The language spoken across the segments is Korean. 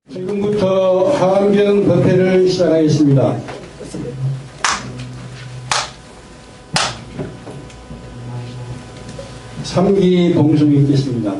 지금부터 하안경 법회를 시작하겠습니다. 삼기 봉송이 있겠습니다.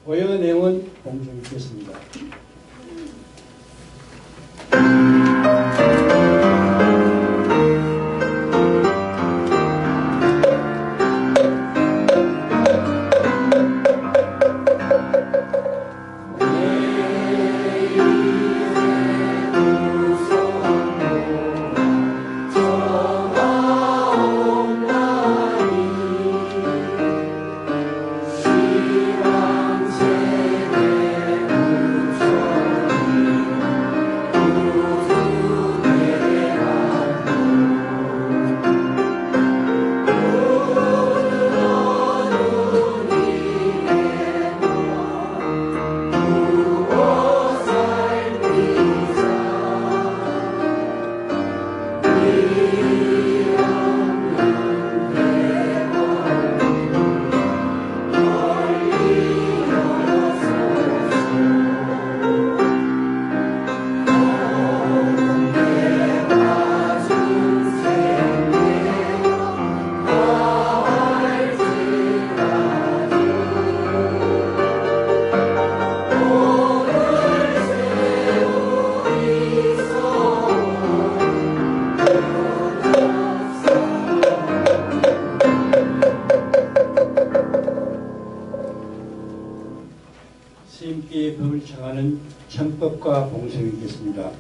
고여 내용은 봉송이 있겠습니다. 스님께 법을 청하는 청법과 봉송이 있겠습니다.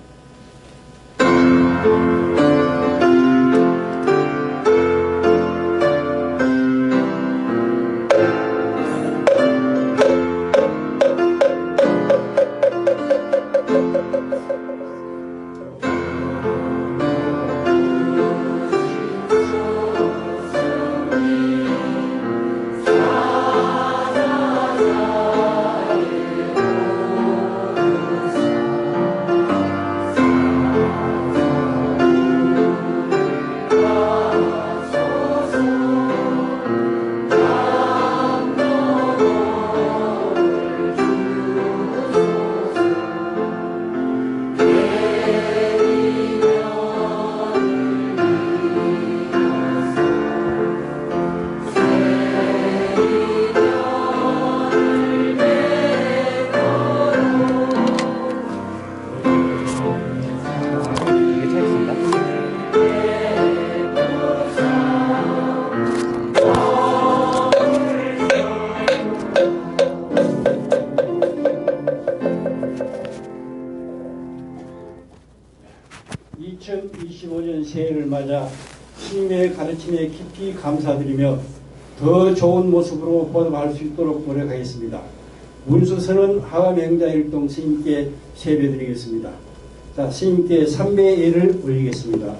(2025년) 새해를 맞아 스님의 가르침에 깊이 감사드리며 더 좋은 모습으로 보답할 수 있도록 노력하겠습니다. 문수선은 하암행자일동 스님께 세배드리겠습니다. 자, 스님께 삼배의 예를 올리겠습니다.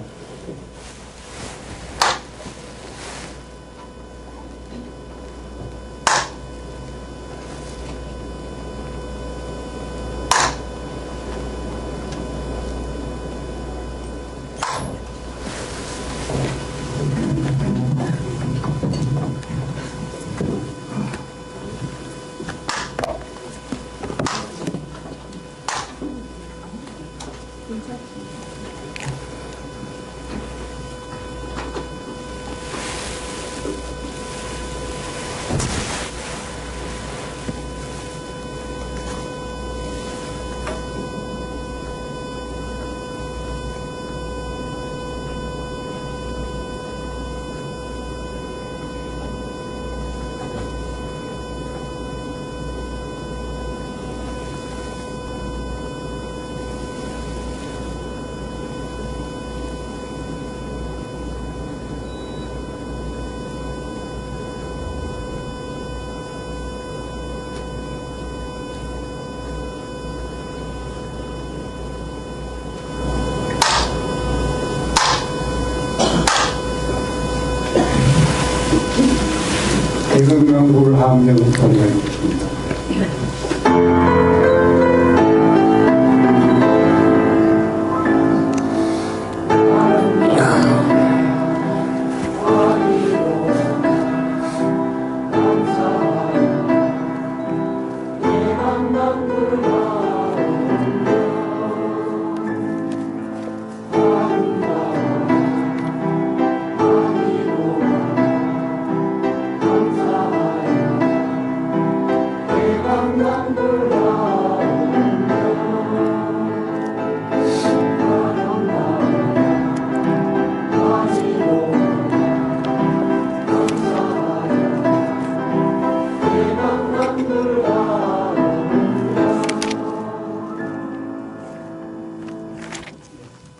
대건강부를 하암령 원장님이십니다.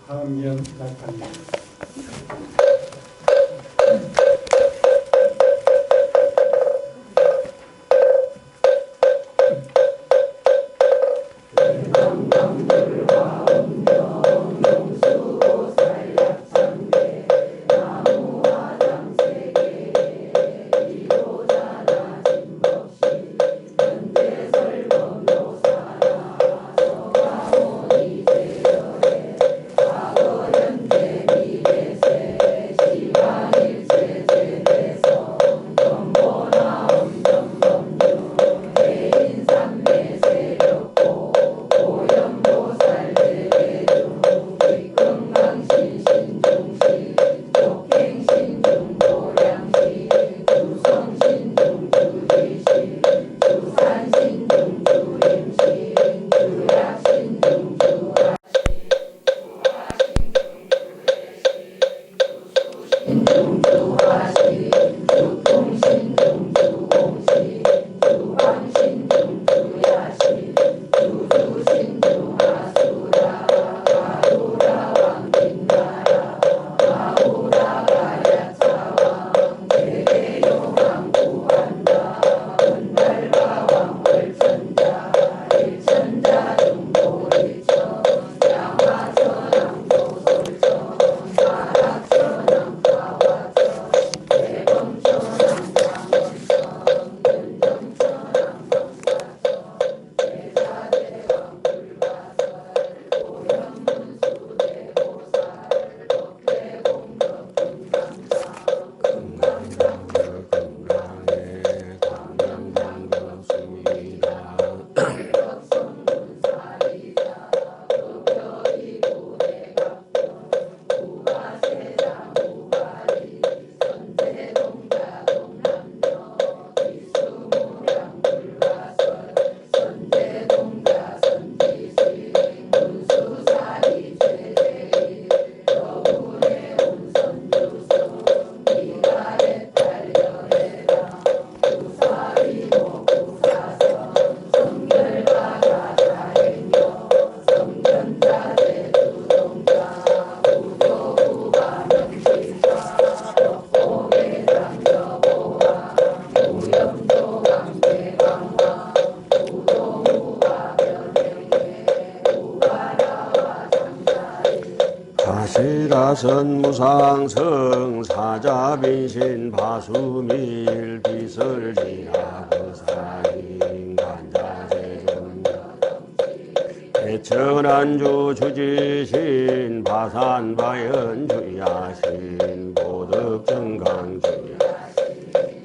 하암령 낙하입니다. 사선무상성 사자빈신 바수밀 비설지하고사인 간자재존 대천안주 주지신 바산바연주야신 보덕정강주야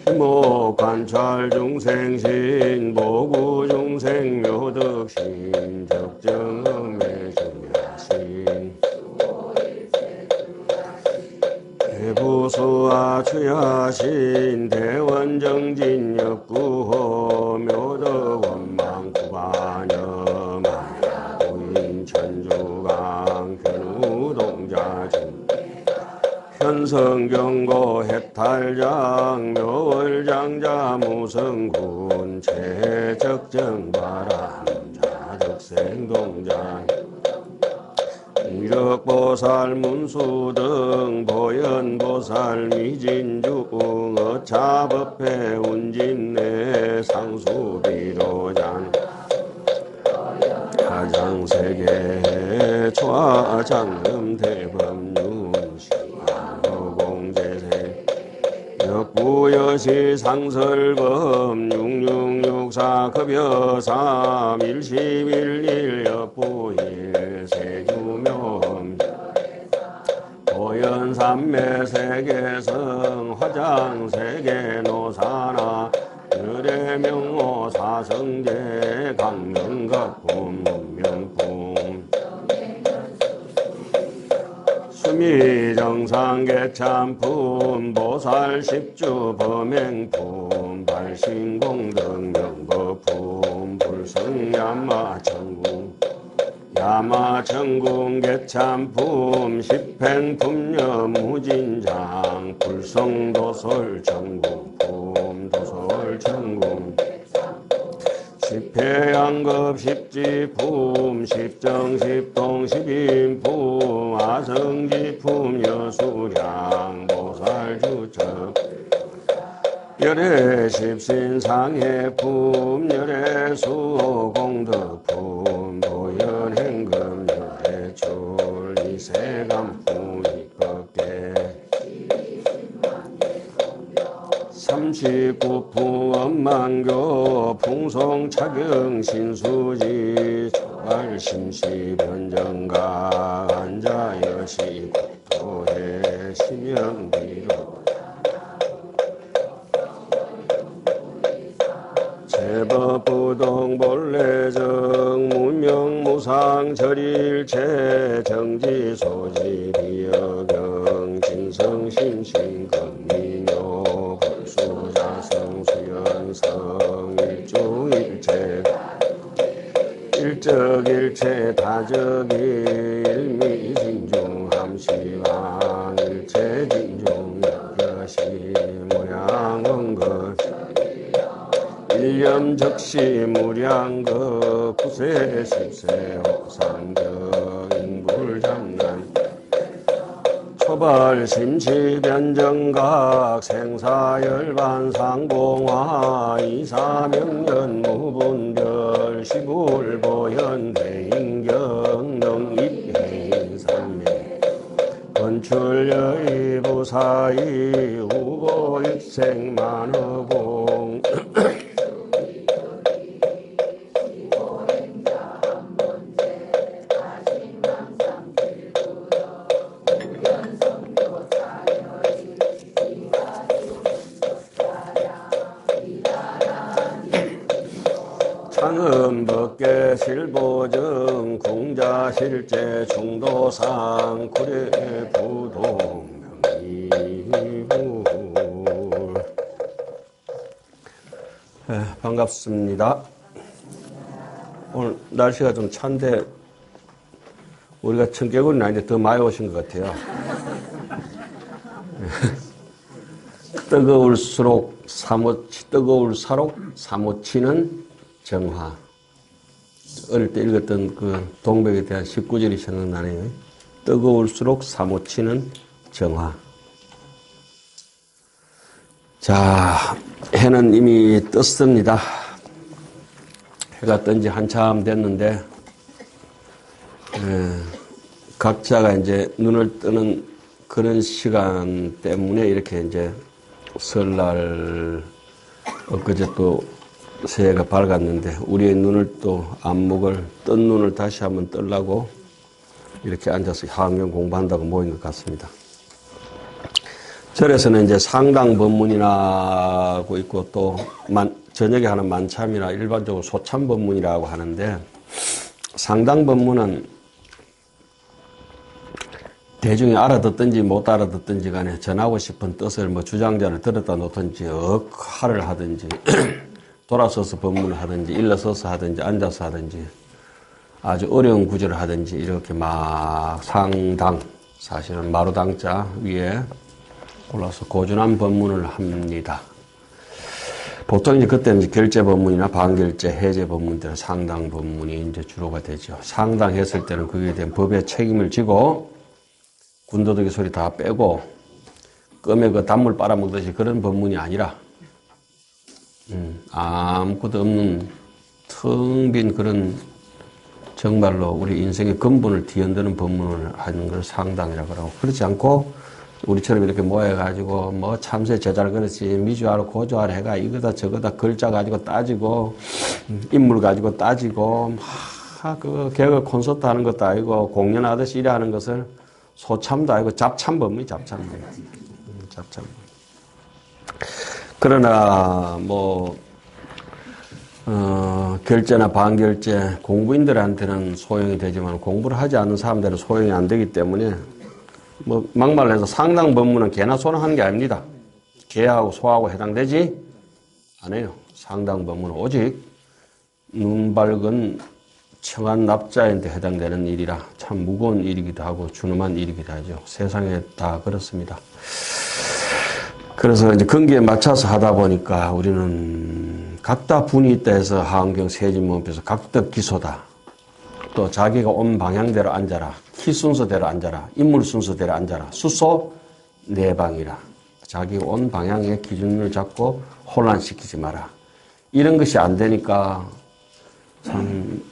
희목관찰중생신 보구중생묘덕신 적정음매주야신 대부수와 추야신 대원정진역구호 묘덕원망구반여 마야부인 천주강 견우동자중 현성경고 해탈장 묘월장자 무성군 최적정바람 자덕생동장 이력보살 문수등 보현보살 미진중 어차법회 운진내 상수비로장 가장세계 초하장음대법륜시 공제세 역부여 여시 상설범 6664 급여 3 111 여부일 세주묘 보현삼매 세계성 화장 세계노사나 유래명호 사성제 강명각품 문명품 수미정상계참품 보살십주 범행품 발신공등 명거품 불성야마천궁 야마천궁 개참품 십행품녀 무진장 불성도솔천궁품 도솔천궁 십회양급 십지품 십정십동 십인품 아성지품 여수량 보살주첩 열애 십신상해품 열애수 공덕품 보현행금 열애출 이세감품 이껍게 39품 엄만교 풍송차경 신수지 초발심시 변정가 안자여시 국토해 심영비로 제법부동 본래정 문명무상 절일체 정지소지 비여경 진성심신 금미묘 불수자성 수연성 일중일체 일적일체 다적이 일미진중 함시방 일체진중 여시 모양언것 일념적시 무량거 구세십세 혹상적 인불장난 초발심시변정각 생사열반상봉화 이사명년 무분별 시불보현대인경 능입해인산명 건출여의부사이 후보일생만허봉 창음법계 실보정 궁자실제 중도상 구례부동 명의불 반갑습니다. 오늘 날씨가 좀 찬데 우리가 청개구리는 아닌데 더 많이 오신 것 같아요. 뜨거울수록 사모치는 정화. 어릴 때 읽었던 그 동백에 대한 19절이 생각나네요. 뜨거울수록 사모치는 정화. 자, 해는 이미 떴습니다. 해가 뜬 지 한참 됐는데, 각자가 이제 눈을 뜨는 그런 시간 때문에 이렇게 이제 설날, 엊그제 또 새해가 밝았는데, 우리의 눈을 또 안목을, 뜬 눈을 다시 한번 뜨려고 이렇게 앉아서 화엄경 공부한다고 모인 것 같습니다. 절에서는 이제 상당 법문이라고 있고 또 저녁에 하는 만참이나 일반적으로 소참 법문이라고 하는데, 상당 법문은 대중이 알아듣든지 못 알아듣든지 간에 전하고 싶은 뜻을 주장자를 들었다 놓든지 억하를 하든지 돌아서서 법문을 하든지 일러서서 하든지 앉아서 하든지 아주 어려운 구절을 하든지 이렇게 막 상당, 사실은 마루당자 위에 올라서 고준한 법문을 합니다. 보통 이제 그때는 이제 결제 법문이나 반결제, 해제 법문들은 상당 법문이 이제 주로가 되죠. 상당했을 때는 그에 대한 법의 책임을 지고 군더더기 소리 다 빼고 껌에 그 단물 빨아먹듯이 그런 법문이 아니라 아무것도 없는 텅 빈 그런 정말로 우리 인생의 근본을 뒤흔드는 법문을 하는 걸 상당이라고 하고, 그렇지 않고 우리처럼 이렇게 모여가지고 뭐 참새 제자를 그렇지 미주하러 고주하러 해가 이거다 저거다 글자 가지고 따지고 인물 가지고 따지고 막 그 개그 콘서트 하는 것도 아니고 공연하듯이 이래 하는 것을 소참도 아니고 잡참범이 잡참범. 잡참. 그러나 뭐 결제나 반결제 공부인들한테는 소용이 되지만 공부를 하지 않는 사람들은 소용이 안 되기 때문에 뭐 막말로 해서 상당 법문은 개나 소나 하는 게 아닙니다. 개하고 소하고 해당되지 않아요. 상당 법문은 오직 눈 밝은 청한 납자한테 해당되는 일이라 참 무거운 일이기도 하고 준엄한 일이기도 하죠. 세상에 다 그렇습니다. 그래서 이제 근기에 맞춰서 하다 보니까 우리는 각다 분이 있다 해서 하안경 세진문법에서 각덕기소다. 또 자기가 온 방향대로 앉아라. 키 순서대로 앉아라. 인물 순서대로 앉아라. 수소 내방이라. 자기가 온 방향의 기준을 잡고 혼란시키지 마라. 이런 것이 안 되니까 참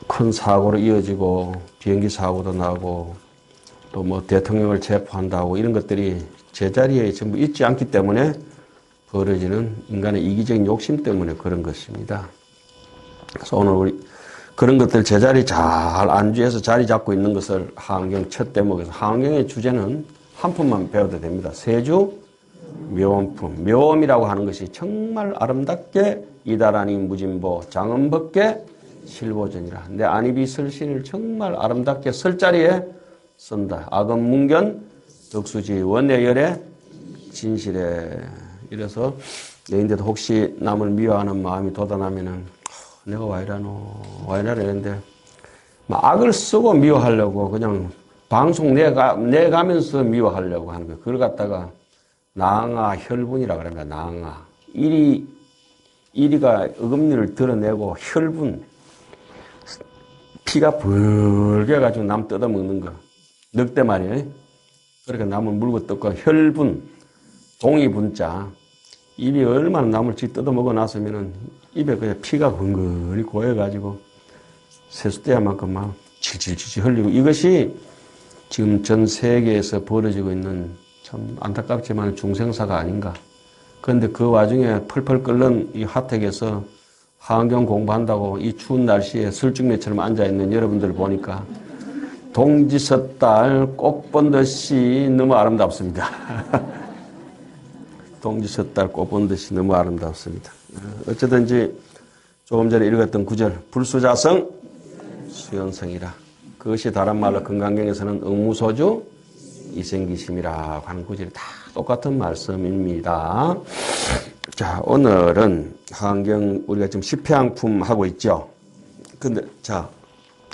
큰 사고로 이어지고 비행기 사고도 나고 또 뭐 대통령을 체포한다고 이런 것들이 제자리에 전부 있지 않기 때문에 벌어지는 인간의 이기적인 욕심 때문에 그런 것입니다. 그래서 오늘 우리 그런 것들 제자리 잘 안주해서 자리 잡고 있는 것을 하안경 첫 대목에서 하안경의 주제는 한 품만 배워도 됩니다. 세주 묘원품. 묘음이라고 하는 것이 정말 아름답게 이다라니 무진보 장엄법계 실보전이라. 내 안입이 설신을 정말 아름답게 설 자리에 쓴다. 악언문견 덕수지 원내열의 진실에. 이래서 내인데도 혹시 남을 미워하는 마음이 돋아나면은 내가 와 이러노 이랬는데 악을 쓰고 미워하려고 그냥 방송 내가면서 미워하려고 하는 거예요. 그걸 갖다가 낭아 혈분이라 그럽니다. 낭아. 이리가 어금니를 드러내고 혈분. 피가 벌게 가지고 남 뜯어먹는 거. 늑대 말이에요. 그러니까 남을 물고 뜯고 혈분. 동이분자. 입이 얼마나 남을 뜯어먹어 놨으면은 입에 그냥 피가 근근히 고여가지고 세숫대야만큼 막 질질질질 흘리고 이것이 지금 전 세계에서 벌어지고 있는 참 안타깝지만 중생사가 아닌가. 그런데 그 와중에 펄펄 끓는 이 하택에서 하안경 공부한다고 이 추운 날씨에 설중매처럼 앉아있는 여러분들 보니까 동지섣달 꽃 본 듯이 너무 아름답습니다. 동지섣달 꽃 본 듯이 너무 아름답습니다. 어쨌든지 조금 전에 읽었던 구절 불수자성 수연성이라. 그것이 다른 말로 금강경에서는 응무소주 이생기심이라 하는 구절이 다 똑같은 말씀입니다. 자, 오늘은 하안경 우리가 지금 10회항품 하고 있죠. 근데 자,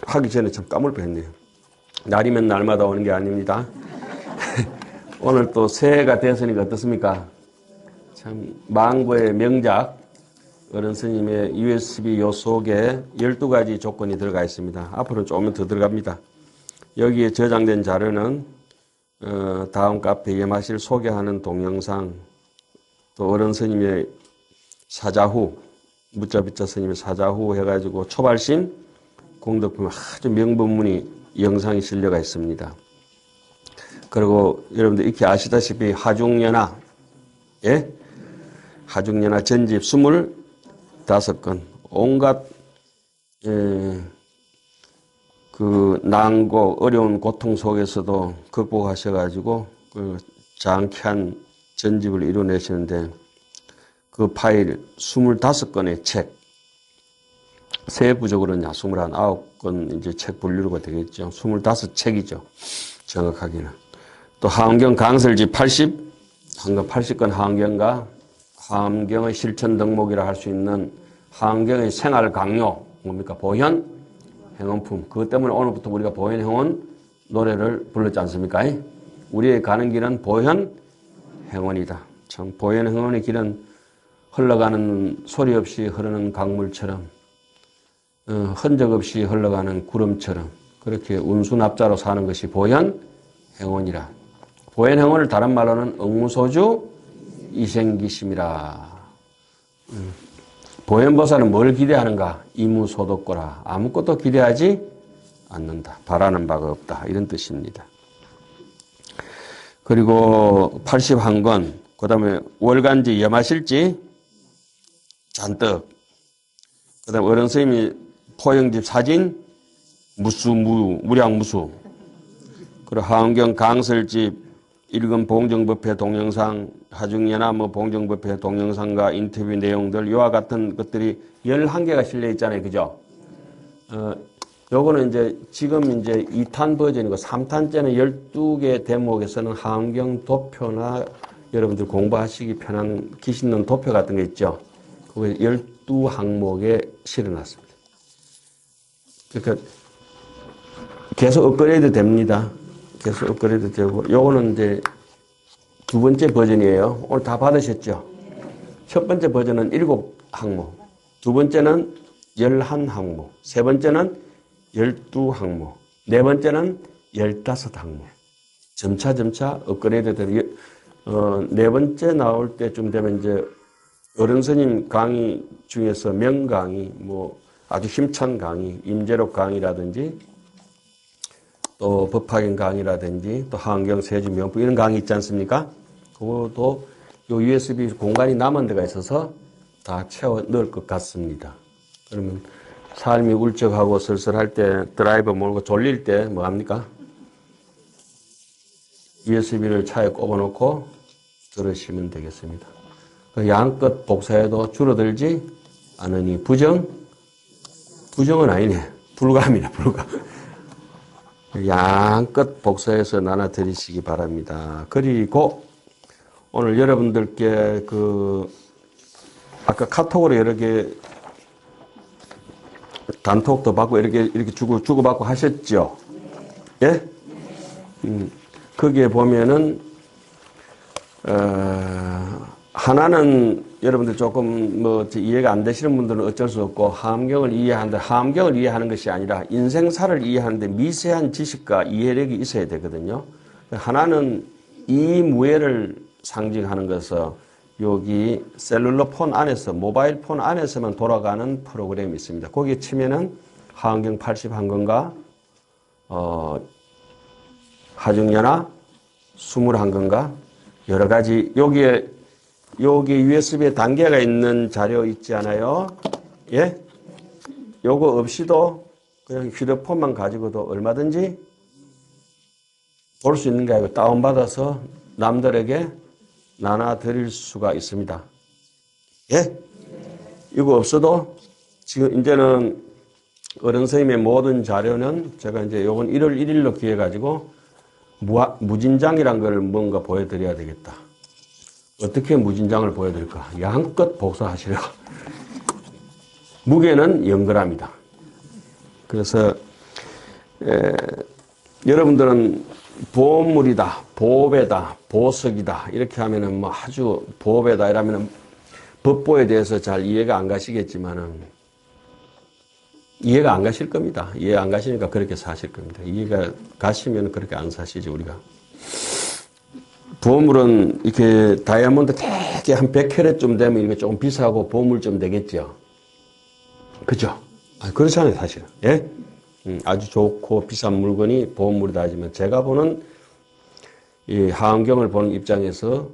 하기 전에 참 까먹을 뻔했네요. 날이면 날마다 오는 게 아닙니다. 오늘 또 새해가 됐으니까 어떻습니까? 참 망고의 명작 어른 스님의 USB 요 속에 12가지 조건이 들어가 있습니다. 앞으로는 조금 더 들어갑니다. 여기에 저장된 자료는 다음 카페 예마실 소개하는 동영상, 또 어른 스님의 사자후, 무자비자 스님의 사자후 해가지고 초발심 공덕품 아주 명법문이 영상이 실려가 있습니다. 그리고 여러분들 익히 아시다시피 하중연화, 예? 하중연화 전집 25건, 온갖, 그 난고, 어려운 고통 속에서도 극복하셔가지고, 그 장쾌한 전집을 이뤄내시는데, 그 파일 25건의 책, 세부적으로는 29건 이제 책 분류가 되겠죠. 25책이죠. 정확하게는. 또 하안경 강설집 80건 하안경과 하안경의 실천 덕목이라 할 수 있는 하안경의 생활 강요, 뭡니까? 보현, 행원품. 그것 때문에 오늘부터 우리가 보현, 행원 노래를 불렀지 않습니까? 우리의 가는 길은 보현, 행원이다. 참, 보현, 행원의 길은 흘러가는 소리 없이 흐르는 강물처럼, 흔적 없이 흘러가는 구름처럼, 그렇게 운수납자로 사는 것이 보현, 행원이라. 보현, 행원을 다른 말로는 응무소주, 이생기심이라. 보현보살은 뭘 기대하는가? 이무소득고라. 아무것도 기대하지 않는다. 바라는 바가 없다. 이런 뜻입니다. 그리고 81권, 그 다음에 월간지 염화실지 잔뜩, 그 다음에 어른 선생님이 포영집 사진, 무량무수, 그리고 하은경 강설집, 일금 봉정법회 동영상, 하중연화 봉정법회 동영상과 인터뷰 내용들, 이와 같은 것들이 11개가 실려 있잖아요. 그죠? 요거는 이제 지금 이제 2탄 버전이고 3탄째는 12개 대목에서는 하은경 도표나 여러분들 공부하시기 편한 기신론 도표 같은 거 있죠. 그거 12항목에 실어놨습니다. 그러니까 계속 업그레이드 됩니다. 계속 업그레이드 되고, 요거는 이제 두 번째 버전이에요. 오늘 다 받으셨죠? 첫 번째 버전은 7항목, 두 번째는 11항목, 세 번째는 12항목, 네 번째는 15항목. 점차 업그레이드 되고, 네 번째 나올 때쯤 되면 이제 어른 스님 강의 중에서 명강의, 아주 힘찬 강의, 임재록 강의라든지, 또 법화경 강의라든지, 또 하은경 세주 명부 이런 강의 있지 않습니까? 그것도 요 USB 공간이 남은 데가 있어서 다 채워 넣을 것 같습니다. 그러면 삶이 울적하고 쓸쓸할 때 드라이브 몰고 졸릴 때 뭐 합니까? USB를 차에 꼽아놓고 들으시면 되겠습니다. 그 양끝 복사해도 줄어들지 않으니 부정은 아니네. 불가합니다. 불가. 양끝 복사해서 나눠 드리시기 바랍니다. 그리고 오늘 여러분들께 아까 카톡으로 여러 개 단톡도 받고 이렇게 주고받고 하셨죠? 예? 거기에 보면은, 하나는 여러분들 조금 이해가 안 되시는 분들은 어쩔 수 없고, 하암경을 이해하는 것이 아니라 인생사를 이해하는데 미세한 지식과 이해력이 있어야 되거든요. 하나는 이무해를 상징하는 것은 여기 셀룰러 폰 안에서, 모바일 폰 안에서만 돌아가는 프로그램이 있습니다. 거기에 치면은 하은경 81권과, 하중연화 21권과 여러 가지, 여기 USB에 단계가 있는 자료 있지 않아요? 예? 요거 없이도 그냥 휴대폰만 가지고도 얼마든지 볼 수 있는 게 아니고 다운받아서 남들에게 나눠 드릴 수가 있습니다. 예? 이거 없어도 지금 이제는 어른 선생님의 모든 자료는 제가 이제 요건 1월 1일로 기해가지고 무진장이란 걸 뭔가 보여드려야 되겠다. 어떻게 무진장을 보여드릴까? 양껏 복사하시려. 무게는 0g이다. 그래서 여러분들은 보물이다, 보배다, 보석이다 이렇게 하면은 아주 보배다 이러면은 법보에 대해서 잘 이해가 안 가시겠지만은 이해가 안 가실 겁니다. 이해 안 가시니까 그렇게 사실 겁니다. 이해가 가시면 그렇게 안 사시죠, 우리가. 보물은 이렇게 다이아몬드 되게 한 100캐럿쯤 되면 이게 조금 비싸고 보물 좀 되겠죠. 그죠? 그렇잖아요, 사실은. 예? 아주 좋고 비싼 물건이 보물이다 하지만 제가 보는 이 하은경을 보는 입장에서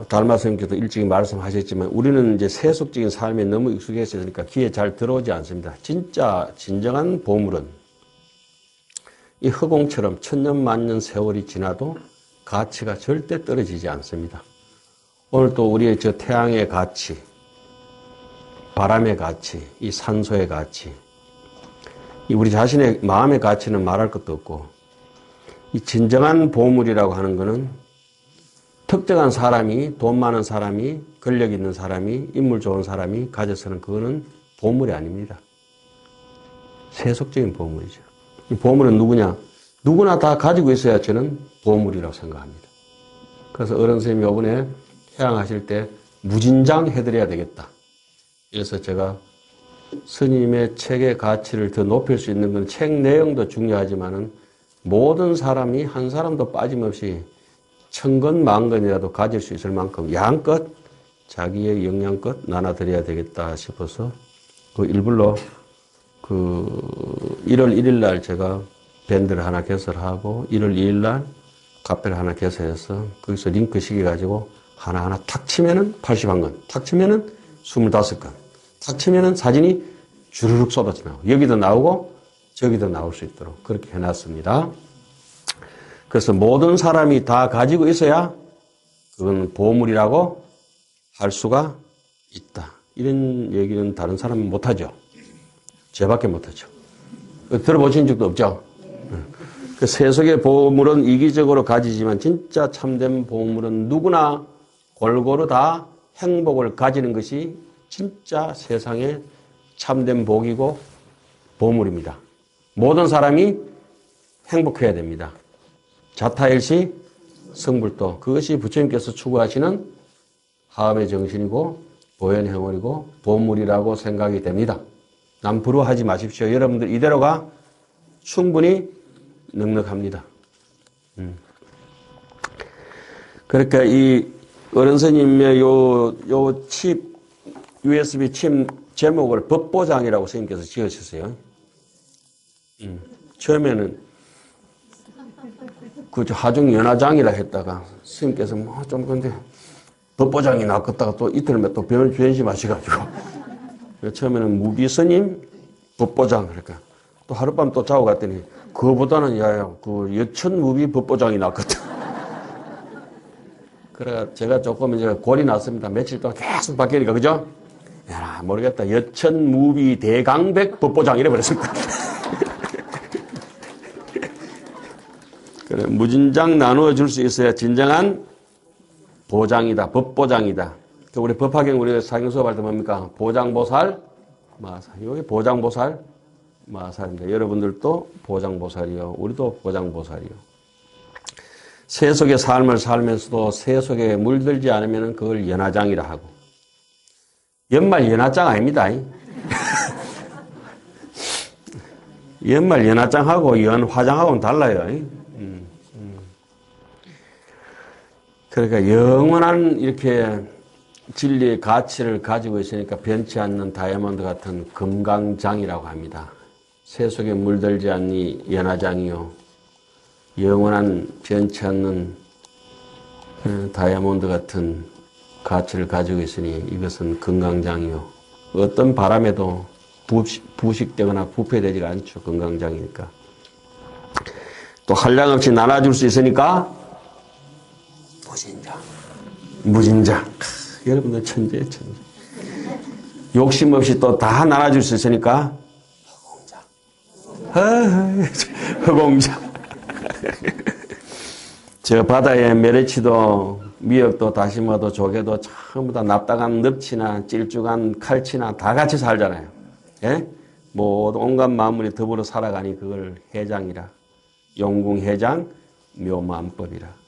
달마 선생님께도 일찍 말씀하셨지만 우리는 이제 세속적인 삶에 너무 익숙해졌으니까 귀에 잘 들어오지 않습니다. 진짜 진정한 보물은 이 허공처럼 천년 만년 세월이 지나도 가치가 절대 떨어지지 않습니다. 오늘 또 우리의 저 태양의 가치, 바람의 가치, 이 산소의 가치, 이 우리 자신의 마음의 가치는 말할 것도 없고 이 진정한 보물이라고 하는 것은 특정한 사람이, 돈 많은 사람이, 권력 있는 사람이, 인물 좋은 사람이 가져서는 그거는 보물이 아닙니다. 세속적인 보물이죠. 이 보물은 누구냐? 누구나 다 가지고 있어야 저는 보물이라고 생각합니다. 그래서 어른 선생님이 이번에 해양하실 때 무진장 해드려야 되겠다. 그래서 제가 스님의 책의 가치를 더 높일 수 있는 건 책 내용도 중요하지만은 모든 사람이 한 사람도 빠짐없이 1000권, 10,000권이라도 가질 수 있을 만큼 양껏 자기의 역량껏 나눠드려야 되겠다 싶어서 일부러 1월 1일 날 제가 밴드를 하나 개설하고 1월 2일 날 카페를 하나 개설해서 거기서 링크 시켜가지고 하나하나 탁 치면은 81건, 탁 치면은 25건, 탁 치면은 사진이 주르륵 쏟아져 나오고 여기도 나오고 저기도 나올 수 있도록 그렇게 해놨습니다. 그래서 모든 사람이 다 가지고 있어야 그건 보물이라고 할 수가 있다. 이런 얘기는 다른 사람은 못하죠. 제밖에 못하죠. 들어보신 적도 없죠. 그 세속의 보물은 이기적으로 가지지만 진짜 참된 보물은 누구나 골고루 다 행복을 가지는 것이 진짜 세상의 참된 복이고 보물입니다. 모든 사람이 행복해야 됩니다. 자타일시 성불도, 그것이 부처님께서 추구하시는 하음의 정신이고 보현행월이고 보물이라고 생각이 됩니다. 남 부러워하지 마십시오. 여러분들 이대로가 충분히 넉넉합니다. 그러니까 이 어른스님의 요 칩, USB 칩 제목을 법보장이라고 스님께서 지으셨어요. 처음에는 그 하중 연화장이라 했다가 스님께서 뭐 좀 근데 법보장이 낫겠다가 또 이틀 또 변심하셔가지고 처음에는 무비스님 법보장 그러니까 또 하룻밤 또 자고 갔더니 그거보다는 야야 그 여천무비 법보장이 낫거든. 그래 제가 조금 이제 골이 났습니다. 며칠 동안 계속 바뀌니까 그죠? 야 모르겠다. 여천무비 대강백 법보장 이래 버렸습니다. 그래 무진장 나누어 줄 수 있어야 진정한 보장이다. 법보장이다. 우리 법화경 우리 사경 수업할 때 뭡니까? 보장보살, 마살. 여기 보장보살, 마살입니다. 여러분들도 보장보살이요. 우리도 보장보살이요. 세속의 삶을 살면서도 세속에 물들지 않으면 그걸 연화장이라 하고. 연말 연화장 아닙니다. 연말 연화장하고 연화장하고는 달라요. 그러니까 영원한 이렇게 진리의 가치를 가지고 있으니까 변치 않는 다이아몬드 같은 금강장이라고 합니다. 세속에 물들지 않니 연화장이요. 영원한 변치 않는 다이아몬드 같은 가치를 가지고 있으니 이것은 금강장이요. 어떤 바람에도 부식되거나 부패되지가 않죠. 금강장이니까. 또 한량없이 나눠줄 수 있으니까 무진장. 여러분들 천재예요, 천재. 욕심 없이 또 다 나눠줄 수 있으니까 허공장. 저 바다에 메리치도 미역도 다시마도 조개도 전부 다 납작한 늪치나 찔쭉한 칼치나 다 같이 살잖아요. 예? 모두 온갖 만물이 더불어 살아가니 그걸 해장이라. 용궁해장 묘만법이라.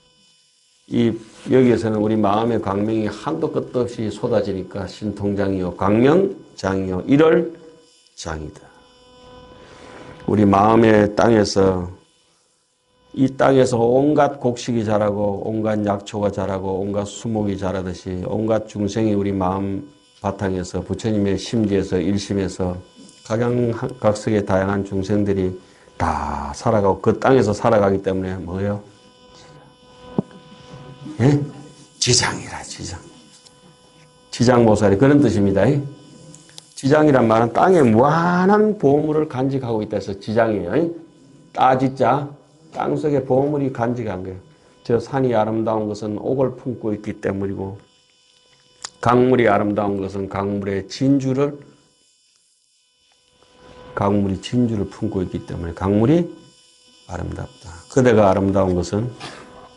여기에서는 우리 마음의 광명이 한도 끝도 없이 쏟아지니까 신통장이요, 광명장이요, 일월장이다. 우리 마음의 땅에서, 이 땅에서 온갖 곡식이 자라고, 온갖 약초가 자라고, 온갖 수목이 자라듯이, 온갖 중생이 우리 마음 바탕에서, 부처님의 심지에서, 일심에서, 각양각색의 다양한 중생들이 다 살아가고, 그 땅에서 살아가기 때문에 뭐예요? 예? 지장이라, 지장. 지장보살이 그런 뜻입니다. 지장이란 말은 땅에 무한한 보물을 간직하고 있다 해서 지장이에요. 따지자, 땅속에 보물이 간직한 거예요. 저 산이 아름다운 것은 옥을 품고 있기 때문이고, 강물이 아름다운 것은 강물이 진주를 품고 있기 때문에 강물이 아름답다. 그대가 아름다운 것은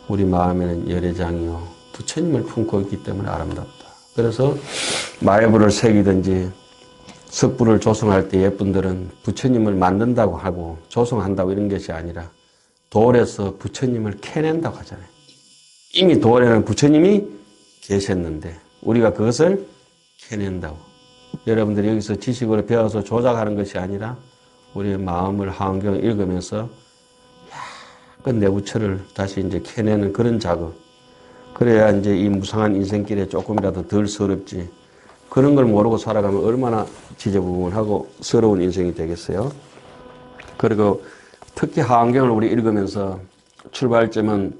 우리 마음에는 열애장이요, 부처님을 품고 있기 때문에 아름답다. 그래서 마애불을 새기든지 석불을 조성할 때 예쁜들은 부처님을 만든다고 하고 조성한다고 이런 것이 아니라 돌에서 부처님을 캐낸다고 하잖아요. 이미 돌에는 부처님이 계셨는데 우리가 그것을 캐낸다고. 여러분들이 여기서 지식으로 배워서 조작하는 것이 아니라 우리의 마음을 하은경을 읽으면서 약간 내부처를 다시 이제 캐내는 그런 작업. 그래야 이제 이 무상한 인생길에 조금이라도 덜 서럽지. 그런 걸 모르고 살아가면 얼마나 지저분하고 서러운 인생이 되겠어요. 그리고 특히 하안경을 우리 읽으면서 출발점은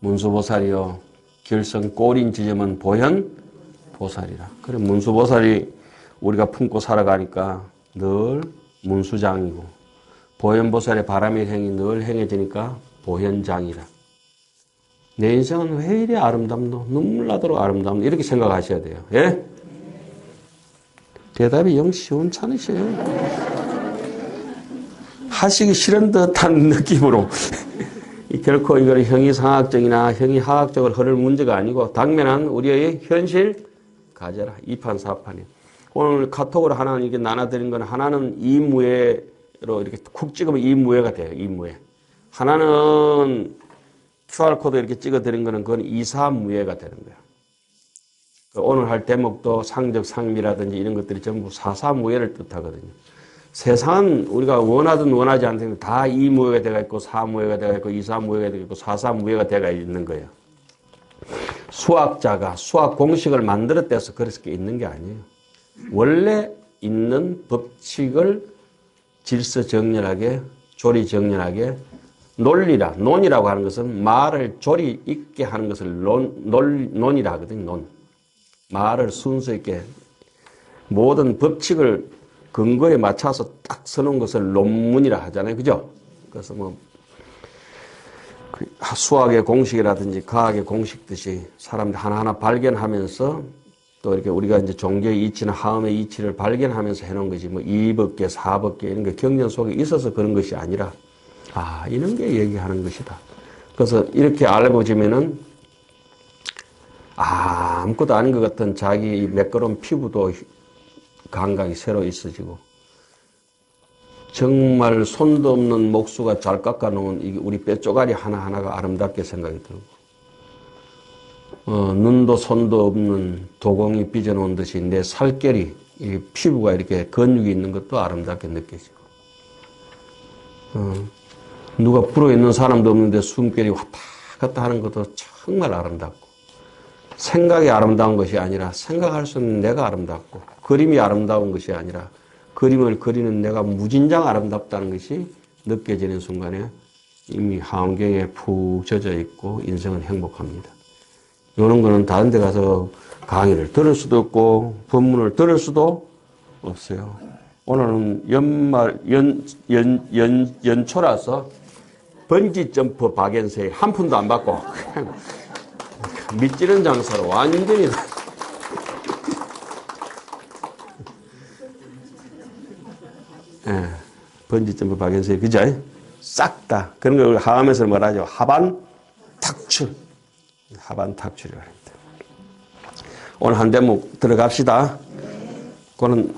문수보살이요. 결성 꼬린 지점은 보현보살이라. 그래 문수보살이 우리가 품고 살아가니까 늘 문수장이고 보현보살의 바람의 행이 늘 행해지니까 보현장이라. 내 인생은 왜 이리 아름답노? 눈물 나도록 아름답노? 이렇게 생각하셔야 돼요. 예? 대답이 영 시원찮으셔요. 하시기 싫은 듯한 느낌으로. 결코 이거는 형이상학적이나 형이하학적으로 흐를 문제가 아니고 당면한 우리의 현실 가져라. 이판사판이에요. 오늘 카톡으로 하나는 이게 나눠드린 건 하나는 이무예로 이렇게 쿡 찍으면 이무예가 돼요. 이무예. 하나는 QR코드 이렇게 찍어드린 거는 그건 이사무예가 되는 거예요. 오늘 할 대목도 상적 상미라든지 이런 것들이 전부 사사무예를 뜻하거든요. 세상은 우리가 원하든 원하지 않든 다 이무예가 되어 있고 사무예가 되어 있고 이사무예가 되어 있고 사사무예가 되어 있는 거예요. 수학자가 수학 공식을 만들었대서 그래서 있는 게 아니에요. 원래 있는 법칙을 질서정연하게 조리정연하게 논이라고 하는 것은 말을 조리 있게 하는 것을 논이라 하거든요. 논. 말을 순서 있게 모든 법칙을 근거에 맞춰서 딱 써놓은 것을 논문이라 하잖아요. 그죠? 그래서 뭐 수학의 공식이라든지 과학의 공식듯이 사람들 하나하나 발견하면서 또 이렇게 우리가 이제 종교의 이치나 하음의 이치를 발견하면서 해놓은 것이 뭐 이법계, 사법계 이런 게 경전 속에 있어서 그런 것이 아니라 이런 게 얘기하는 것이다. 그래서 이렇게 알고지면은 아무것도 아닌 것 같은 자기 매끄러운 피부도 감각이 새로 있어지고 정말 손도 없는 목수가 잘 깎아놓은 우리 뼈조가리 하나하나가 아름답게 생각이 들고 눈도 손도 없는 도공이 빚어놓은 듯이 내 살결이 이 피부가 이렇게 근육이 있는 것도 아름답게 느껴지고 누가 불어있는 사람도 없는데 숨결이 왔다 갔다 하는 것도 정말 아름답고 생각이 아름다운 것이 아니라 생각할 수 있는 내가 아름답고 그림이 아름다운 것이 아니라 그림을 그리는 내가 무진장 아름답다는 것이 느껴지는 순간에 이미 하원경에 푹 젖어 있고 인생은 행복합니다. 이런 거는 다른 데 가서 강의를 들을 수도 없고 법문을 들을 수도 없어요. 오늘은 연초라서 번지점프 박연세 한 푼도 안 받고 밑지른 장사로 완전히 번지점프 박연세 그죠? 싹 다 그런 걸 하면서 뭐라 하죠? 하반탁출 하반탁출이라고 합니다. 오늘 한 대목 들어갑시다. 그거는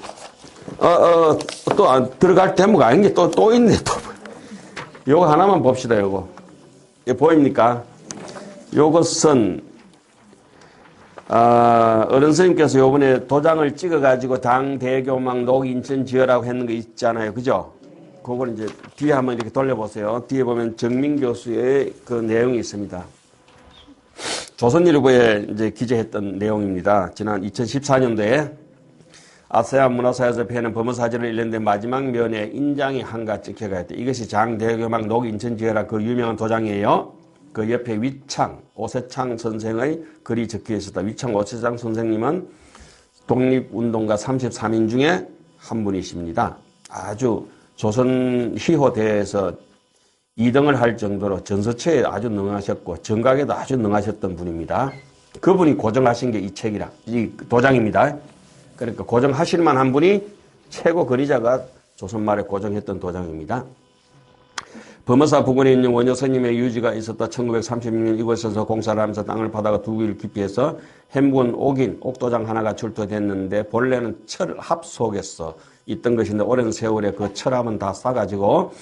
또 들어갈 대목 아닌 게 또 있네. 또 요거 하나만 봅시다. 요거 보입니까? 요것은 어른 스님께서 요번에 도장을 찍어가지고 당대교망 녹인천 지어라고 했는 거 있잖아요. 그죠? 그걸 이제 뒤에 한번 이렇게 돌려보세요. 뒤에 보면 정민 교수의 그 내용이 있습니다. 조선일보에 이제 기재했던 내용입니다. 지난 2014년도에 아세안 문화사에서 펴는 법무사전을 읽는데 마지막 면에 인장이 한가 찍혀가 있대. 이것이 장대교망 녹인천 지어라 그 유명한 도장이에요. 그 옆에 위창, 오세창 선생의 글이 적혀 있었다. 위창, 오세창 선생님은 독립운동가 33인 중에 한 분이십니다. 아주 조선 희호대에서 2등을 할 정도로 전서체에 아주 능하셨고 정각에도 아주 능하셨던 분입니다. 그분이 고정하신 게 이 책이라, 이 도장입니다. 그러니까 고정하실 만한 분이 최고 거리자가 조선말에 고정했던 도장입니다. 범어사 부근에 있는 원효 스님의 유지가 있었다. 1936년 이곳에서 공사를 하면서 땅을 파다가 2길 깊이 해서 햄군 옥인, 옥도장 하나가 출토됐는데 본래는 철합 속에서 있던 것인데 오랜 세월에 그 철합은 다 싸가지고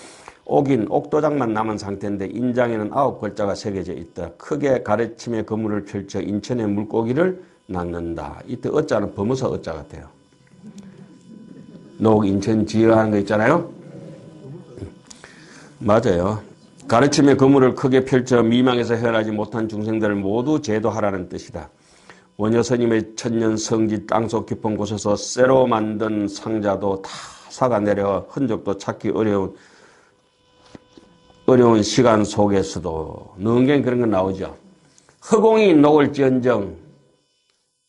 옥인, 옥도장만 남은 상태인데 인장에는 9글자가 새겨져 있다. 크게 가르침의 그물을 펼쳐 인천의 물고기를 낳는다. 이때 어자는 범어사 어자 같아요. 녹 인천 지어하는 거 있잖아요. 맞아요. 가르침의 그물을 크게 펼쳐 미망에서 헤어나지 못한 중생들을 모두 제도하라는 뜻이다. 원효 스님의 천년 성지 땅속 깊은 곳에서 쇠로 만든 상자도 다 사가 내려 흔적도 찾기 어려운 시간 속에서도 능경 그런 거 나오죠. 허공이 녹을지언정.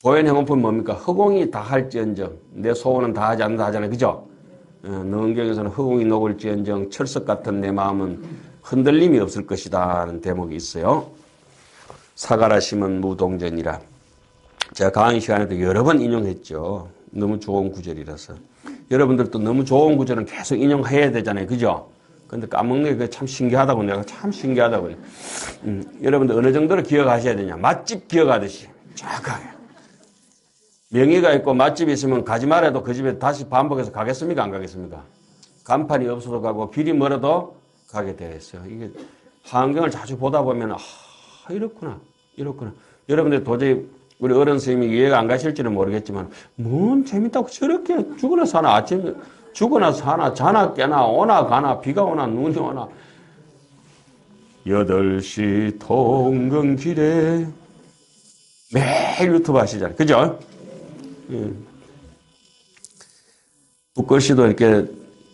보현 행원품이 뭡니까? 허공이 다 할지언정. 내 소원은 다 하지 않는다 하잖아요. 그죠? 능경에서는 허공이 녹을지언정 철석 같은 내 마음은 흔들림이 없을 것이다 하는 대목이 있어요. 사가라 심은 무동전이라. 제가 강의 시간에도 여러 번 인용했죠. 너무 좋은 구절이라서. 여러분들도 너무 좋은 구절은 계속 인용해야 되잖아요. 그죠? 근데 까먹는 게 참 신기하다고 내가 참 신기하다고. 여러분들 어느 정도로 기억하셔야 되냐. 맛집 기억하듯이 정확하게. 명의가 있고 맛집이 있으면 가지 말아도 그 집에 다시 반복해서 가겠습니까? 안 가겠습니까? 간판이 없어도 가고 길이 멀어도 가게 되어 있어요. 이게 환경을 자주 보다 보면 이렇구나. 여러분들 도저히 우리 어른 선생님이 이해가 안 가실지는 모르겠지만 뭔 재밌다고 저렇게 죽어나 사나 아침 죽어나 사나 자나 깨나 오나 가나 비가 오나 눈이 오나 8시 통근길에 매일 유튜브 하시잖아요. 그죠? 붓글씨도 이렇게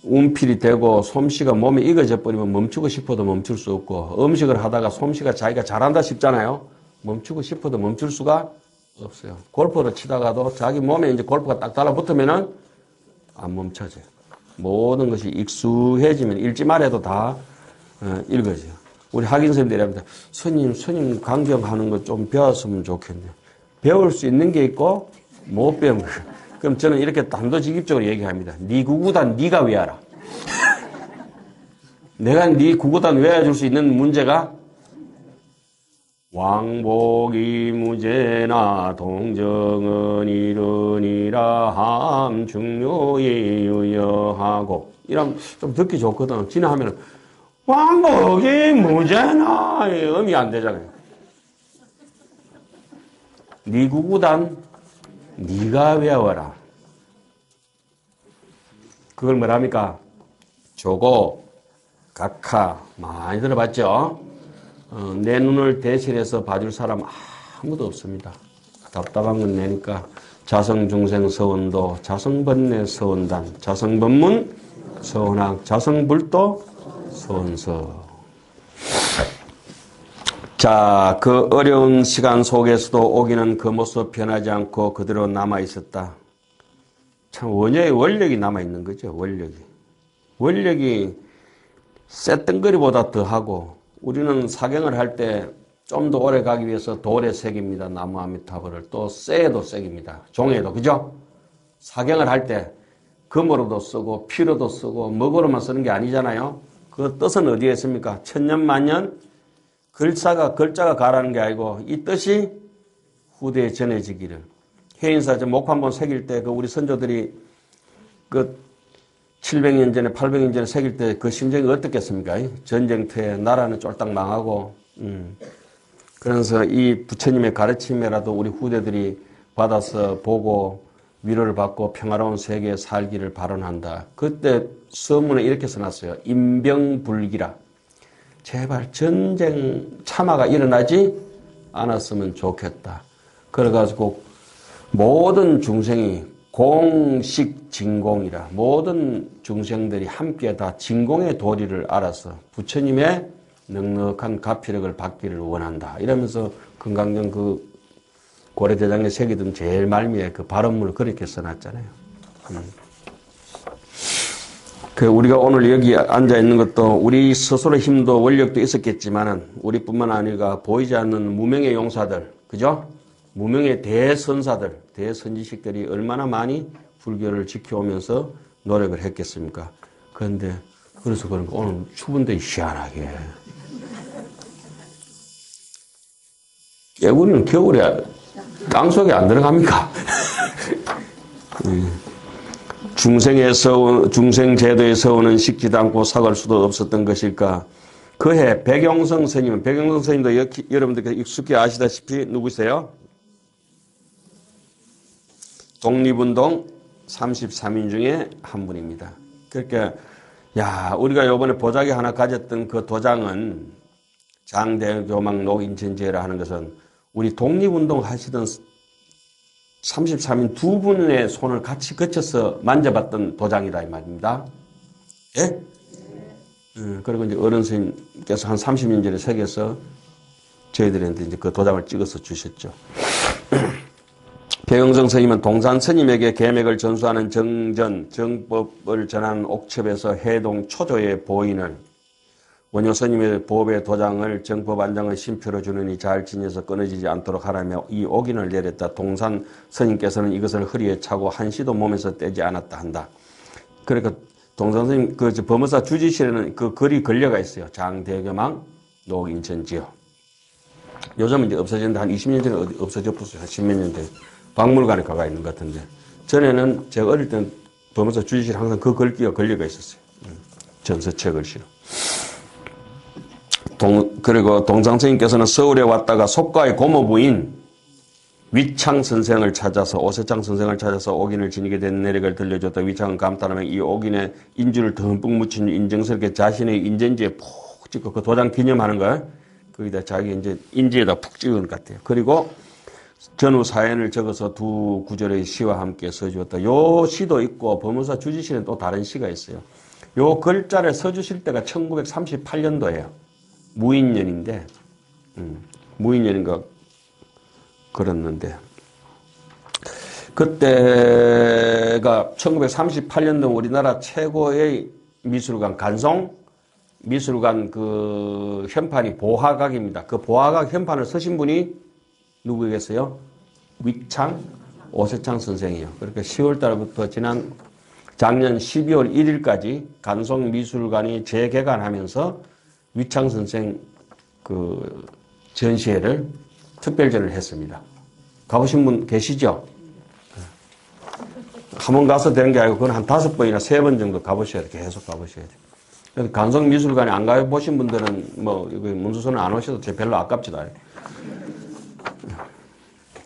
운필이 되고 솜씨가 몸에 익어져 버리면 멈추고 싶어도 멈출 수 없고 음식을 하다가 솜씨가 자기가 잘한다 싶잖아요. 멈추고 싶어도 멈출 수가 없어요. 골프를 치다가도 자기 몸에 이제 골프가 딱 달라붙으면은 안 멈춰져요. 모든 것이 익숙해지면 읽지 말아도 다 읽어져요. 우리 학인 선생님들이 합니다. 스님 강경하는 거 좀 배웠으면 좋겠네요. 배울 수 있는 게 있고 못 배운 거. 그럼 저는 이렇게 단도직입적으로 얘기합니다. 네 구구단 네가 외워라. 내가 네 구구단 외워줄 수 있는 문제가 왕복이 무죄나 동정은 이르니라 함 중요히 유여하고 이러면 좀 듣기 좋거든. 지나하면 왕복이 무죄나 음이 안 되잖아요. 네 구구단 네가 외워라. 그걸 뭐랍니까? 조고, 각하 많이 들어봤죠? 내 눈을 대신해서 봐줄 사람 아무도 없습니다. 답답한 건 내니까 자성중생 서원도, 자성번뇌 서원단, 자성번문 서원학, 자성불도 서원서. 자, 그 어려운 시간 속에서도 오기는 그 모습 변하지 않고 그대로 남아있었다. 참 원효의 원력이 남아있는 거죠. 원력이 쇳덩거리보다 더하고 우리는 사경을 할 때 좀 더 오래 가기 위해서 돌에 새깁니다. 나무 아미타불을. 또 쇠에도 새깁니다. 종에도. 그죠? 사경을 할 때 금으로도 쓰고 피로도 쓰고 먹으로만 쓰는 게 아니잖아요. 그 뜻은 어디에 있습니까? 천년만년 글자가 가라는 게 아니고 이 뜻이 후대에 전해지기를. 해인사 목 한번 새길 때 그 우리 선조들이 그 700년 전에 800년 전에 새길 때 그 심정이 어떻겠습니까? 전쟁터에 나라는 쫄딱 망하고 그래서 이 부처님의 가르침이라도 우리 후대들이 받아서 보고 위로를 받고 평화로운 세계에 살기를 발언한다. 그때 서문에 이렇게 써놨어요. 임병불기라. 제발 전쟁 참화가 일어나지 않았으면 좋겠다. 그래가지고 모든 중생이 공식진공이라 모든 중생들이 함께 다 진공의 도리를 알아서 부처님의 넉넉한 가피력을 받기를 원한다. 이러면서 금강경 그 고려대장에 새기던 제일 말미에 그 발언문을 그렇게 써놨잖아요. 그 우리가 오늘 여기 앉아 있는 것도 우리 스스로 힘도 원력도 있었겠지만은 우리뿐만 아니라 보이지 않는 무명의 용사들, 그죠? 무명의 대선사들, 대선지식들이 얼마나 많이 불교를 지켜오면서 노력을 했겠습니까? 그런데 그래서 그런가 오늘 추운데 희한하게 깨구리는 겨울에 땅속에 안 들어갑니까? 중생제도에서 오는 식지도 않고 사갈 수도 없었던 것일까? 그해 백용성 스님도 여러분들 익숙히 아시다시피 누구세요? 독립운동 33인 중에 한 분입니다. 그러니까 우리가 요번에 보자기 하나 가졌던 그 도장은 장대교망 녹인천지라 하는 것은 우리 독립운동 하시던 33인 두 분의 손을 같이 거쳐서 만져봤던 도장이다 이 말입니다. 예? 그리고 이제 어른 스님께서 한 30년 전에 새겨서 저희들한테 이제 그 도장을 찍어서 주셨죠. 배영성 스님은 동산 스님에게 계맥을 전수하는 정법을 전하는 옥첩에서 해동 초조의 보인을 원효 스님의 보배 도장을 정법 안장의 심표로 주느니 잘 지녀서 끊어지지 않도록 하라며 이 옥인을 내렸다. 동산 스님께서는 이것을 허리에 차고 한시도 몸에서 떼지 않았다 한다. 그러니까 동산 스님 그 범어사 주지실에는 그 글이 걸려가 있어요. 장대교망 녹인천지요. 요즘은 이제 없어졌는데 한 20년 전에 없어졌어요. 한 10몇 년 전에. 박물관에 가가 있는 것 같은데. 전에는 제가 어릴 때는 범어사 주지실에 항상 그 글귀가 걸려가 있었어요. 전서체 글씨로. 그리고 동상스님께서는 서울에 왔다가 속가의 고모부인 위창 선생을 찾아서 오세창 선생을 찾아서 옥인을 지니게 된 내력을 들려줬다. 위창은 감탄하며 이 옥인의 인주를 듬뿍 묻힌 인정스럽게 자신의 인전지에 푹 찍고 그 도장 기념하는 걸 거기다 자기 이제 인지에다 푹 찍은 것 같아요. 그리고 전후 사연을 적어서 두 구절의 시와 함께 써주었다. 요 시도 있고 범어사 주지시는 또 다른 시가 있어요. 요 글자를 써주실 때가 1938년도예요. 무인년인데, 무인년인가 그랬는데, 그때가 1938년도 우리나라 최고의 미술관, 간송 미술관 그 현판이 보화각입니다. 그 보화각 현판을 쓰신 분이 누구겠어요? 위창, 오세창 선생이에요. 그러니까 10월 달부터 지난 작년 12월 1일까지 간송 미술관이 재개관하면서 위창 선생 그 전시회를 특별전을 했습니다. 가보신 분 계시죠? 한 번 가서 되는 게 아니고 그건 한 5번이나 3번 정도 가보셔야 돼요. 계속 가보셔야 돼요. 그래서 간송 미술관에 안 가보신 분들은 뭐 문수소는 안 오셔도 별로 아깝지도 않아요.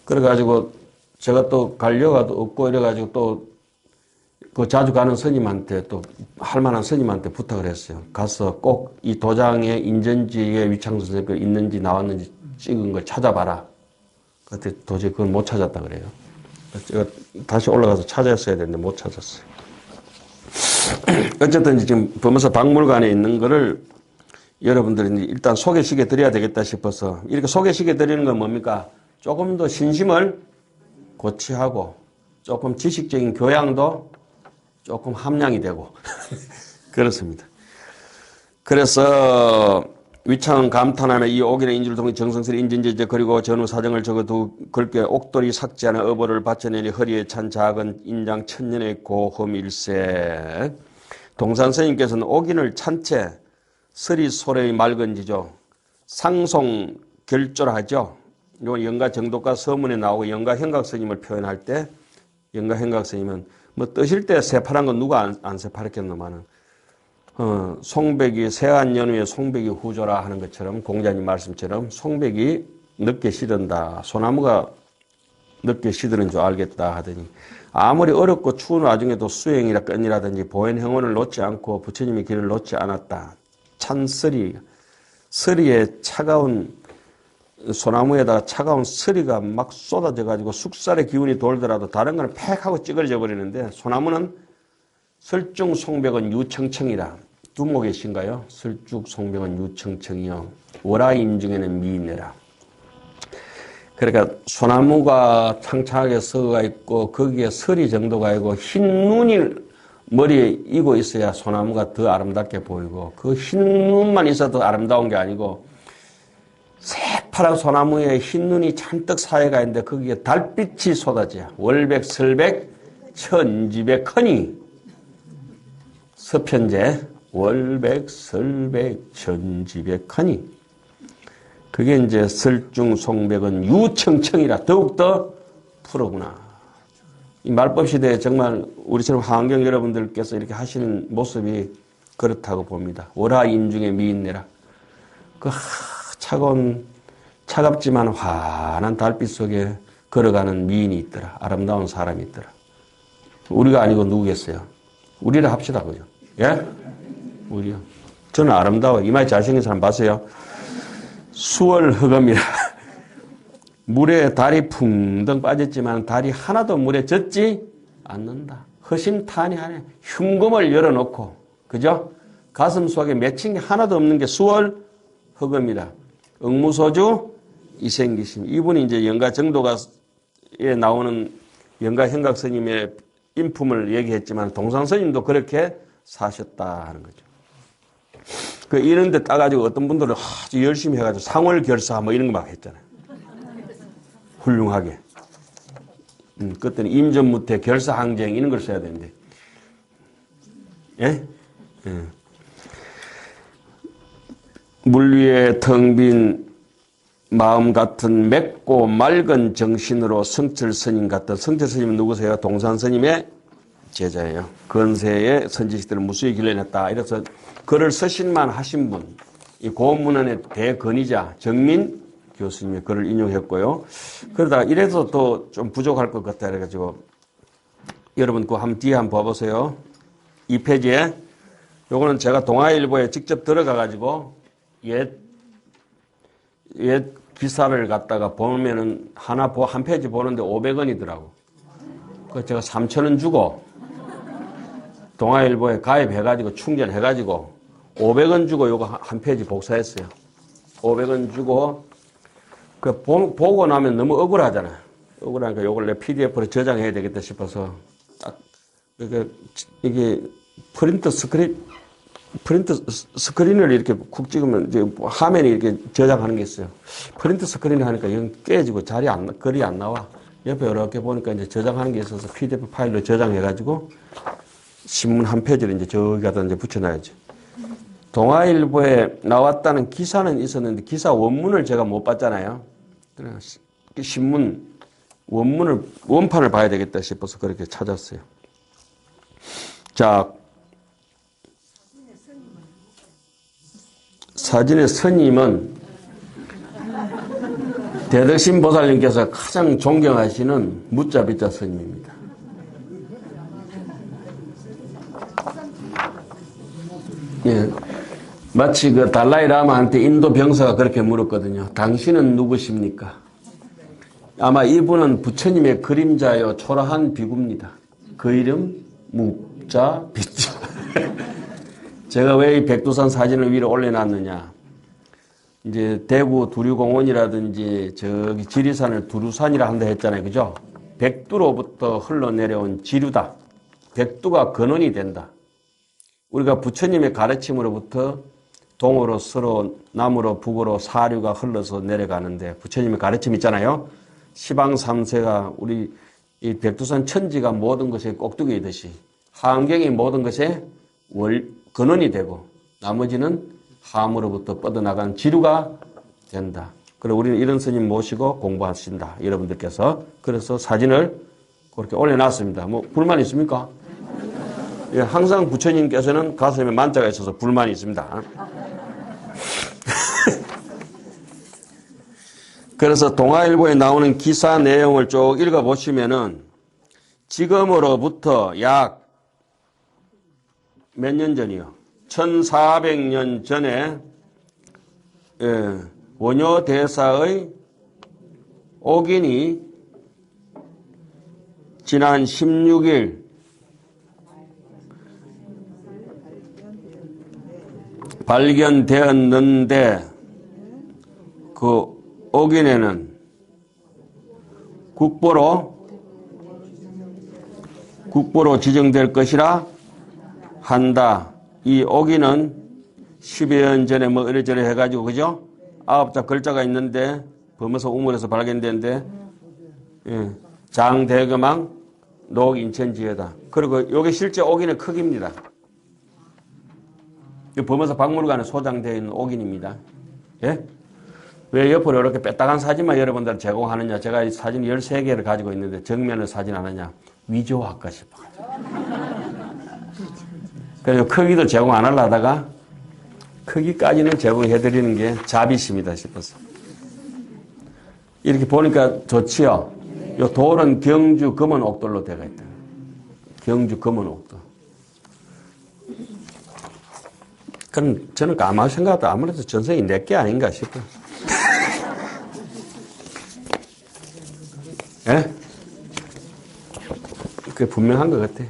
그래가지고 제가 또 갈 여가 없고 이래가지고 또 그 자주 가는 스님한테 또 할만한 스님한테 부탁을 했어요. 가서 꼭 이 도장에 인전지에 위창 선생님 있는지 나왔는지 찍은 걸 찾아봐라. 그때 도저히 그건 못 찾았다 그래요. 제가 다시 올라가서 찾았어야 되는데 못 찾았어요. 어쨌든 지금 범어사 박물관에 있는 거를 여러분들이 일단 소개시켜 드려야 되겠다 싶어서 이렇게 소개시켜 드리는 건 뭡니까? 조금 더 신심을 고취하고 조금 지식적인 교양도 조금 함량이 되고 그렇습니다. 그래서 위창은 감탄하며 이 옥인의 인주를 통해 정성스레 인전제제 그리고 전후 사정을 적어두 글께 옥돌이 삭제하는 어보를 받쳐내니 허리에 찬 작은 인장 천년의 고험일세. 동산 스님께서는 옥인을 찬 채 서리 소래의 맑은지죠. 상송 결조하죠. 요 영가 정독가 서문에 나오고 영가 현각 스님을 표현할 때 영가 현각 스님은 뭐 뜨실 때 새파란 건 누가 안 새파랗겠노만은 송백이 세안 연후에 송백이 후조라 하는 것처럼 공자님 말씀처럼 송백이 늦게 시든다. 소나무가 늦게 시드는 줄 알겠다 하더니 아무리 어렵고 추운 와중에도 수행이라 끈이라든지 보현 행원을 놓지 않고 부처님의 길을 놓지 않았다. 찬 서리에 차가운 소나무에다가 차가운 서리가 막 쏟아져 가지고 숙살의 기운이 돌더라도 다른 거는 팩 하고 찌그러져 버리는데 소나무는 설중 송백은 유청청이라. 두목이신가요? 설중 송백은 유청청이요. 월화임중에는 미인내라. 그러니까 소나무가 창창하게 서가 있고 거기에 서리 정도가 있고 흰 눈이 머리에 이고 있어야 소나무가 더 아름답게 보이고 그 흰 눈만 있어도 아름다운 게 아니고 새파란 소나무에 흰 눈이 잔뜩 사해가 있는데 거기에 달빛이 쏟아져. 월백, 설백, 천지백허니. 서편제, 월백, 설백, 천지백허니. 그게 이제 설중, 송백은 유청청이라 더욱더 푸르구나. 이 말법 시대에 정말 우리처럼 환경 여러분들께서 이렇게 하시는 모습이 그렇다고 봅니다. 월화임중에 미인내라. 그 차갑지만 환한 달빛 속에 걸어가는 미인이 있더라. 아름다운 사람이 있더라. 우리가 아니고 누구겠어요? 우리라 합시다, 그죠? 예? 우리요. 저는 아름다워. 이마에 잘생긴 사람 봤어요? 수월 흑엄이라. 물에 달이 풍덩 빠졌지만 달이 하나도 물에 젖지 않는다. 허심탄회하네. 흉금을 열어놓고, 그죠? 가슴 속에 맺힌 게 하나도 없는 게 수월 흑엄이라. 응무소주 이생기심. 이분이 이제 영가 정도가에 나오는 영가 현각 스님의 인품을 얘기했지만 동산 스님도 그렇게 사셨다 하는 거죠. 그 이런데 따가지고 어떤 분들은 아주 열심히 해가지고 상월 결사 뭐 이런 거 막 했잖아요. 훌륭하게. 그때는 임전무태 결사항쟁 이런 걸 써야 되는데. 예? 예. 물 위에 텅 빈 마음 같은 맵고 맑은 정신으로 성철 스님 같은. 성철 스님은 누구세요? 동산 스님의 제자예요. 건세의 선지식들을 무수히 길러냈다. 이래서 글을 서신만 하신 분, 이 고문안의 대건의자 정민 교수님의 글을 인용했고요. 그러다가 이래서 또 좀 부족할 것 같다 그래가지고 여러분 그 뒤에 한번 봐보세요. 이 페이지에 요거는 제가 동아일보에 직접 들어가가지고 옛 기사를 갖다가 보면은 한 페이지 보는데 500원이더라고. 그래서 제가 3,000원 주고 동아일보에 가입해가지고 충전해가지고 500원 주고 요거 한 페이지 복사했어요. 500원 주고 그 보고 나면 너무 억울하잖아. 억울하니까 요걸 내 PDF로 저장해야 되겠다 싶어서 딱 이게 프린트 스크린을 이렇게 쿡 찍으면 이제 화면이 이렇게 저장하는 게 있어요. 프린트 스크린을 하니까 이건 깨지고 글이 안 나와. 옆에 이렇게 보니까 이제 저장하는 게 있어서 PDF 파일로 저장해가지고 신문 한 페이지를 이제 저기 갖다 이제 붙여놔야지. 동아일보에 나왔다는 기사는 있었는데 기사 원문을 제가 못 봤잖아요. 그래서 신문 원판을 봐야 되겠다 싶어서 그렇게 찾았어요. 자, 사진의 스님은 대덕신 보살님께서 가장 존경하시는 무자비자 스님입니다. 예. 마치 그 달라이 라마한테 인도 병사가 그렇게 물었거든요. 당신은 누구십니까? 아마 이분은 부처님의 그림자요 초라한 비구입니다. 그 이름 무자비자. 제가 왜 이 백두산 사진을 위로 올려놨느냐. 이제 대구 두류공원이라든지 저기 지리산을 두루산이라 한다 했잖아요. 그죠? 백두로부터 흘러내려온 지류다. 백두가 근원이 된다. 우리가 부처님의 가르침으로부터 동으로 서로 남으로 북으로 사류가 흘러서 내려가는데 부처님의 가르침 있잖아요. 시방 3세가 우리 이 백두산 천지가 모든 것의 꼭두기이듯이 환경이 모든 것의 근원이 되고 나머지는 함으로부터 뻗어나간 지류가 된다. 그리고 우리는 이런 스님 모시고 공부하신다. 여러분들께서. 그래서 사진을 그렇게 올려놨습니다. 뭐 불만 있습니까? 예, 항상 부처님께서는 가슴에 만자가 있어서 불만이 있습니다. 그래서 동아일보에 나오는 기사 내용을 쭉 읽어보시면은 지금으로부터 약 몇 년 전이요? 1400년 전에 원효 대사의 옥인이 지난 16일 발견되었는데 그 옥인에는 국보로 지정될 것이라 한다. 이 옥인은 10여 년 전에 뭐 이래저래 해가지고 그죠? 9자 글자가 있는데 범어서 우물에서 발견됐는데 장대금왕 녹인천지여다. 그리고 이게 실제 옥인의 크기입니다. 범어서 박물관에 소장되어 있는 옥인입니다. 예? 왜 옆으로 이렇게 빼딱한 사진만 여러분들 제공하느냐. 제가 이 사진 13개를 가지고 있는데 정면을 사진 안 하냐. 위조할까 싶어가지고. 그래서 크기도 제공 안 하려다가 크기까지는 제공해드리는 게 자비심이다 싶어서. 이렇게 보니까 좋지요. 요 돌은 경주 금은 옥돌로 되어 있다. 경주 금은 옥돌. 그럼 저는 가만히 생각해도 아무래도 전생이 내게 아닌가 싶어요. 예? 그게 분명한 것 같아요.